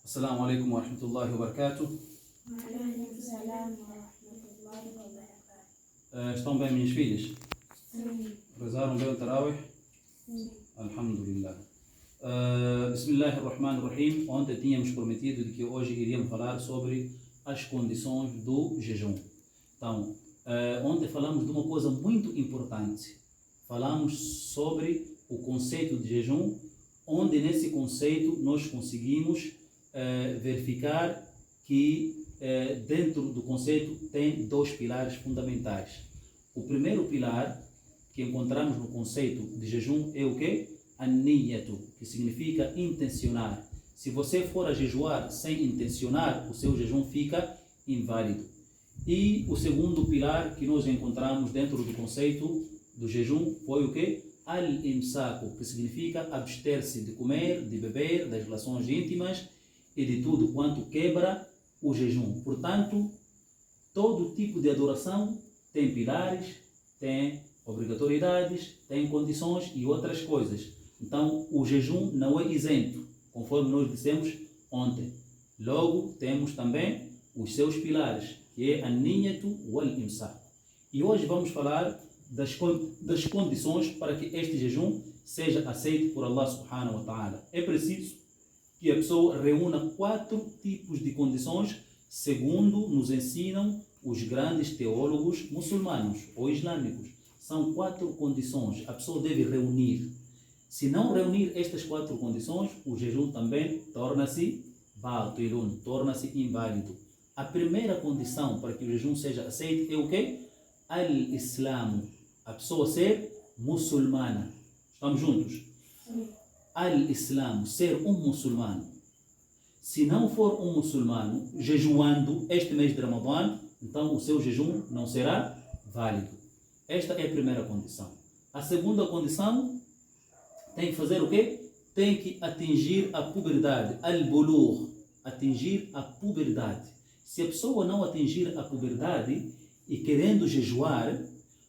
Assalamu alaikum wa rahmatullahi wa barakatuh. Estão bem, minhas filhas? Sim. Rezaram bem o Tarawih? Sim. Alhamdulillah. Bismillahirrahmanirrahim. Ontem tínhamos prometido de que hoje iríamos falar sobre as condições do jejum. Então, ontem falamos de uma coisa muito importante. Falamos sobre o conceito de jejum, onde nesse conceito nós conseguimos verificar que dentro do conceito tem dois pilares fundamentais. O primeiro pilar que encontramos no conceito de jejum é o quê? An-niyatu, que significa intencionar. Se você for a jejuar sem intencionar, o seu jejum fica inválido. E o segundo pilar que nós encontramos dentro do conceito do jejum foi o quê? Al-imsaku, que significa abster-se de comer, de beber, das relações íntimas e de tudo quanto quebra o jejum. Portanto, todo tipo de adoração tem pilares, tem obrigatoriedades, tem condições e outras coisas. Então, o jejum não é isento, conforme nós dissemos ontem. Logo, temos também os seus pilares, que é an-niyatu wal-imsak. E hoje vamos falar das condições para que este jejum seja aceito por Allah subhanahu wa ta'ala. É preciso que a pessoa reúna 4 tipos de condições, segundo nos ensinam os grandes teólogos muçulmanos ou islâmicos. São 4 condições a pessoa deve reunir. Se não reunir estas 4 condições, o jejum também torna-se batilun, torna-se inválido. A primeira condição para que o jejum seja aceito é o quê? Al-Islamo, a pessoa ser muçulmana. Estamos juntos? Sim. Al-Islamo, ser um muçulmano. Se não for um muçulmano jejuando este mês de Ramadã, então o seu jejum não será válido. Esta é a primeira condição. A segunda condição tem que fazer o quê? Tem que atingir a puberdade, al-bulugh, atingir a puberdade. Se a pessoa não atingir a puberdade e querendo jejuar,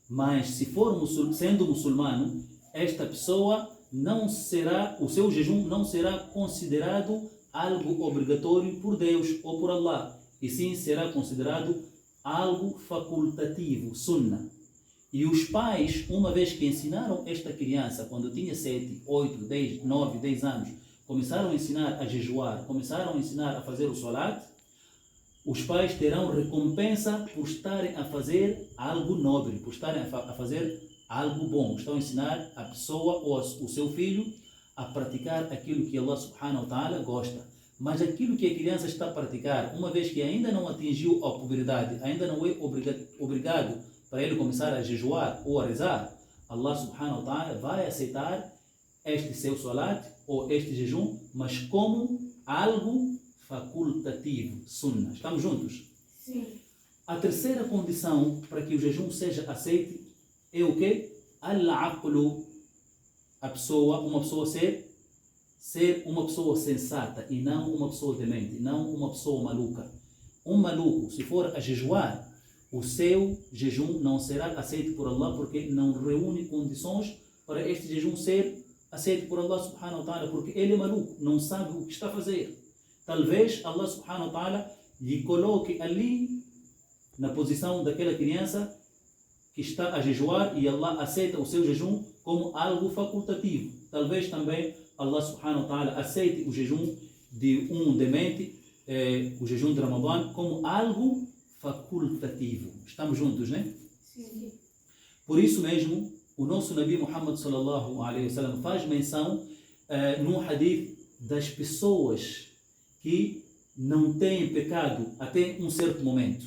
mas se for sendo muçulmano, esta pessoa não será, o seu jejum não será considerado algo obrigatório por Deus ou por Allah, e sim será considerado algo facultativo, sunnah. E os pais, uma vez que ensinaram esta criança, quando tinha 7, 8, 10, 9, 10 anos, começaram a ensinar a jejuar, começaram a ensinar a fazer o salat, os pais terão recompensa por estarem a fazer algo nobre, por estarem a fazer algo bom. Estão a ensinar a pessoa ou o seu filho a praticar aquilo que Allah subhanahu wa ta'ala gosta. Mas aquilo que a criança está a praticar, uma vez que ainda não atingiu a puberdade, ainda não é obrigado para ele começar a jejuar ou a rezar, Allah subhanahu wa ta'ala vai aceitar este seu salat ou este jejum, mas como algo facultativo, sunnah. Estamos juntos? Sim. A terceira condição para que o jejum seja aceito é o quê? Al-aqlu, uma pessoa ser uma pessoa sensata e não uma pessoa demente, não uma pessoa maluca. Um maluco, se for a jejuar, o seu jejum não será aceito por Allah porque não reúne condições para este jejum ser aceito por Allah subhanahu wa ta'ala, porque ele é maluco, não sabe o que está a fazer. Talvez Allah subhanahu wa ta'ala lhe coloque ali na posição daquela criança que está a jejuar e Allah aceita o seu jejum como algo facultativo. Talvez também Allah subhanahu wa ta'ala aceite o jejum de um demente, o jejum de Ramadã, como algo facultativo. Estamos juntos, né? Sim. Por isso mesmo, o nosso Nabi Muhammad sallallahu alaihi wasallam faz menção num hadith das pessoas que não têm pecado até um certo momento.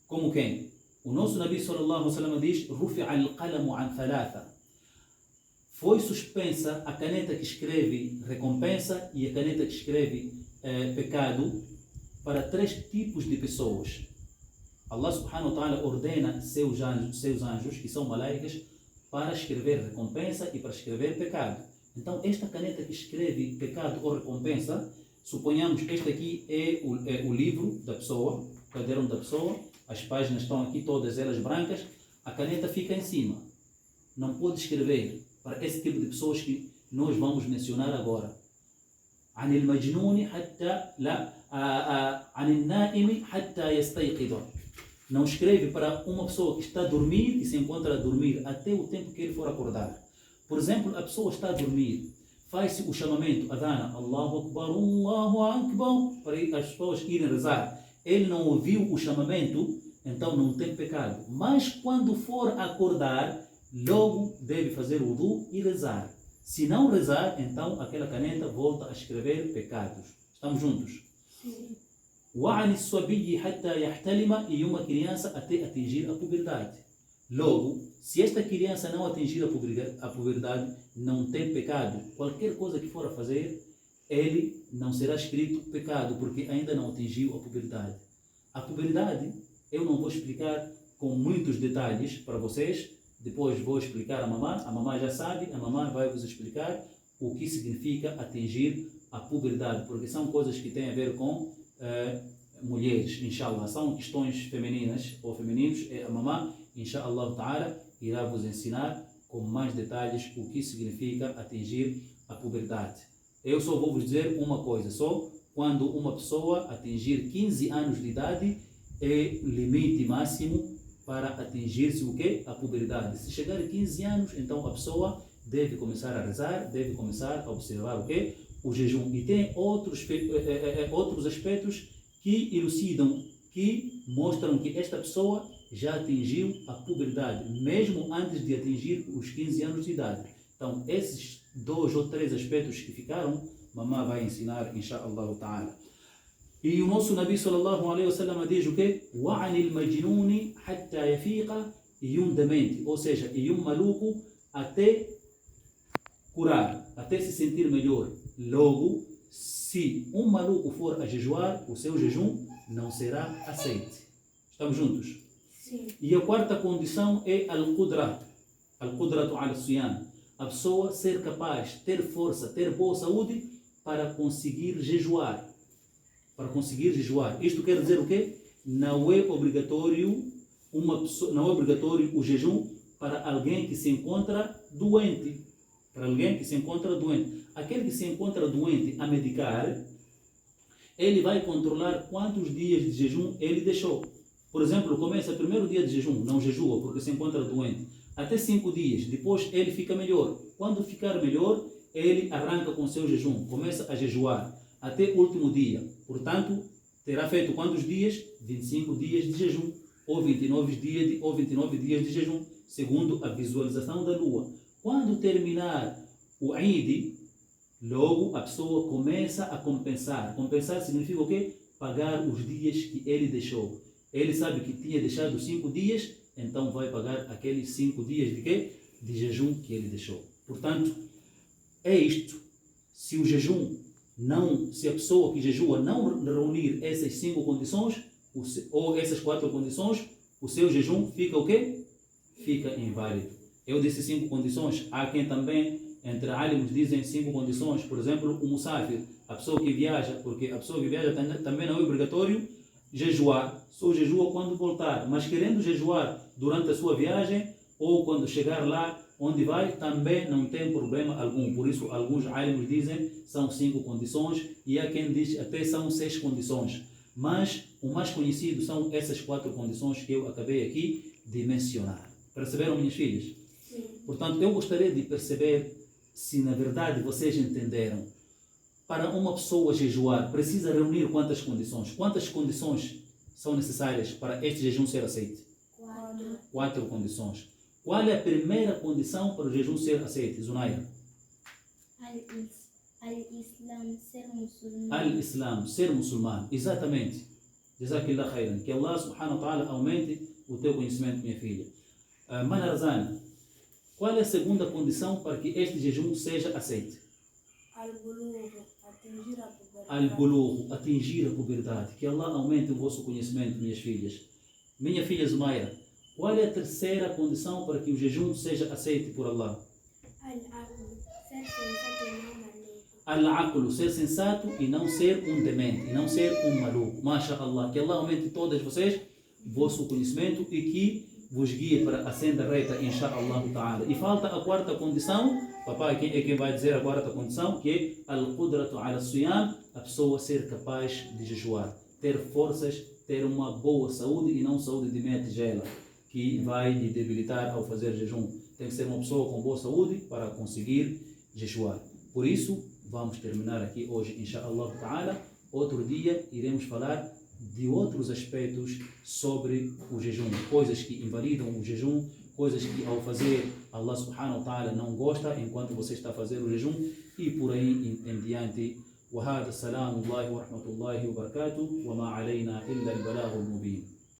Como quem? O nosso Nabi sallallahu alaihi wasallam diz: "Rufi'a al-qalamu an thalatha." Foi suspensa a caneta que escreve recompensa e a caneta que escreve pecado para 3 tipos de pessoas. Allah subhanahu wa ta'ala ordena seus anjos, que são malaicas, para escrever recompensa e para escrever pecado. Então, esta caneta que escreve pecado ou recompensa, suponhamos que este aqui é o livro da pessoa, o caderno da pessoa, as páginas estão aqui todas elas brancas, a caneta fica em cima. Não pode escrever para esse tipo de pessoas que nós vamos mencionar agora. عن المجنون حتى لا عن النائم حتى يستيقظ. Não escreve para uma pessoa que está a dormir e se encontra a dormir até o tempo que ele for acordar. Por exemplo, a pessoa está a dormir, faz-se o chamamento, adana, Allahu Akbar, para as pessoas irem rezar. Ele não ouviu o chamamento, então não tem pecado. Mas quando for acordar, logo deve fazer o wudu e rezar. Se não rezar, então aquela caneta volta a escrever pecados. Estamos juntos? Sim. وعن الصبي حتى يحتلم, e uma criança até atingir a puberdade. Logo, se esta criança não atingir a puberdade, não tem pecado. Qualquer coisa que for a fazer, ele não será escrito pecado, porque ainda não atingiu a puberdade. A puberdade, eu não vou explicar com muitos detalhes para vocês, depois vou explicar a mamãe já sabe, a mamãe vai vos explicar o que significa atingir a puberdade, porque são coisas que têm a ver com mulheres, inshallah, são questões femininas ou femininos, a mamãe, inshallah ta'ala, irá vos ensinar com mais detalhes o que significa atingir a puberdade. Eu só vou vos dizer uma coisa, só quando uma pessoa atingir 15 anos de idade é limite máximo para atingir-se o quê? A puberdade. Se chegar a 15 anos, então a pessoa deve começar a rezar, deve começar a observar o quê? O jejum. E tem outros aspectos que elucidam, que mostram que esta pessoa já atingiu a puberdade, mesmo antes de atingir os 15 anos de idade. Então, esses 2 ou 3 aspectos que ficaram, mamãe vai ensinar, inshallah ta'ala. E o nosso Nabi sallallahu alaihi wasallam diz o quê? وَعَنِ الْمَجْنُونِ حَتَّى يَفِيقَ, e um demente, ou seja, e um maluco até curar, até se sentir melhor. Logo, se um maluco for a jejuar, o seu jejum não será aceite. Estamos juntos? Sim. E a quarta condição é al-qudratu al-siyam. A pessoa ser capaz, ter força, ter boa saúde para conseguir jejuar. Isto quer dizer o quê? Não é obrigatório o jejum para alguém que se encontra doente. Aquele que se encontra doente a medicar, ele vai controlar quantos dias de jejum ele deixou. Por exemplo, começa o primeiro dia de jejum, não jejua porque se encontra doente, até 5 dias, depois ele fica melhor. Quando ficar melhor, ele arranca com seu jejum, começa a jejuar até o último dia. Portanto, terá feito quantos dias? 25 dias de jejum, ou 29 dias de jejum, segundo a visualização da lua. Quando terminar o Eid, logo a pessoa começa a compensar. Compensar significa o quê? Pagar os dias que ele deixou. Ele sabe que tinha deixado 5 dias, então vai pagar aqueles 5 dias de quê? De jejum que ele deixou. Portanto, é isto. Se a pessoa que jejua não reunir essas 5 condições, ou essas 4 condições, o seu jejum fica o quê? Fica inválido. Eu disse 5 condições, há quem também, entre alimos, dizem 5 condições. Por exemplo, o musafir, a pessoa que viaja, porque a pessoa que viaja também não é obrigatório jejuar, só jejua quando voltar, mas querendo jejuar durante a sua viagem ou quando chegar lá onde vai, também não tem problema algum. Por isso, alguns alimos dizem são 5 condições e há quem diz até são 6 condições. Mas o mais conhecido são essas 4 condições que eu acabei aqui de mencionar. Perceberam, minhas filhas? Sim. Portanto, eu gostaria de perceber se na verdade vocês entenderam. Para uma pessoa jejuar, precisa reunir quantas condições? Quantas condições são necessárias para este jejum ser aceito? 4 condições. Qual é a primeira condição para o jejum ser aceito, Zunaira? Al-Islam, ser muçulmano. Al-Islam, ser muçulmano. Exatamente. Jazakillah khairan. Que Allah subhanahu wa ta'ala aumente o teu conhecimento, minha filha. Manarzana, qual é a segunda condição para que este jejum seja aceito? Al-Bulugh, atingir a puberdade. Que Allah aumente o vosso conhecimento, minhas filhas. Minha filha Zumaira, qual é a terceira condição para que o jejum seja aceito por Allah? Al-Aqlu, ser sensato e não ser um demente, e não ser um maluco. MashaAllah, que Allah aumente todas vocês vosso conhecimento e que vos guie para a senda reta, inshaAllah ta'ala. E falta a quarta condição Papai, quem é quem vai dizer a quarta condição? Que é al-qudratu ala siyam, a pessoa ser capaz de jejuar, ter forças, ter uma boa saúde e não saúde de meia tigela, que vai lhe debilitar ao fazer jejum. Tem que ser uma pessoa com boa saúde para conseguir jejuar. Por isso, vamos terminar aqui hoje, inshallah ta'ala. Outro dia iremos falar de outros aspectos sobre o jejum, coisas que invalidam o jejum, coisas que ao fazer Allah subhanahu wa ta'ala não gosta enquanto você está a fazer o jejum e por aí em diante. وهذا السلام الله ورحمة الله وبركاته وما علينا إلا البلاغ المبين.